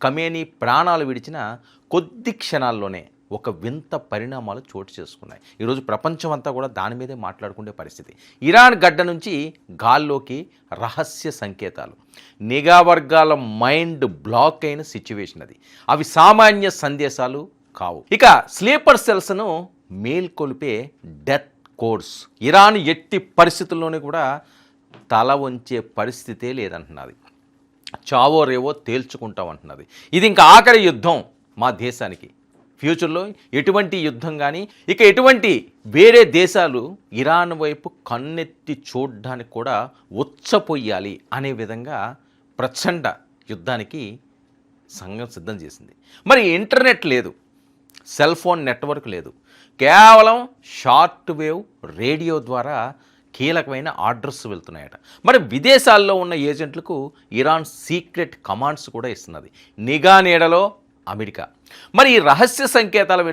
Khamenei ప్రాణాలు విడిచిన కొద్ది క్షణాల్లోనే ఒక వింత పరిణామాలు చోటు చేసుకున్నాయి. ఈరోజు ప్రపంచం అంతా కూడా దాని మీదే మాట్లాడుకునే పరిస్థితి. ఇరాన్ గడ్డ నుంచి గాల్లోకి రహస్య సంకేతాలు, నిఘా వర్గాల మైండ్ బ్లాక్ అయిన సిచ్యువేషన్ అది. అవి సామాన్య సందేశాలు కావు. ఇక స్లీపర్ సెల్స్ను మేల్కొల్పే డెత్ కోడ్స్. ఇరాన్ ఎట్టి పరిస్థితుల్లోనే కూడా తల వంచే పరిస్థితే లేదంటున్నది. చావో రేవో తేల్చుకుంటామంటున్నది. ఇది ఇంకా ఆఖరి యుద్ధం మా దేశానికి. ఫ్యూచర్లో ఎటువంటి యుద్ధం కానీ ఇక ఎటువంటి వేరే దేశాలు ఇరాన్ వైపు కన్నెత్తి చూడడానికి కూడా ఉచ్చపోయాలి అనే విధంగా ప్రచండ యుద్ధానికి సంఘం సిద్ధం చేసింది. మరి ఇంటర్నెట్ లేదు, సెల్ ఫోన్ నెట్వర్క్ లేదు, కేవలం షార్ట్ వేవ్ రేడియో ద్వారా కీలకమైన ఆర్డర్స్ వెళ్తున్నాయట. మరి విదేశాల్లో ఉన్న ఏజెంట్లకు ఇరాన్ సీక్రెట్ కమాండ్స్ కూడా ఇస్తున్నది. నిఘా నీడలో అమెరికా. మరి ఈ రహస్య సంకేతాల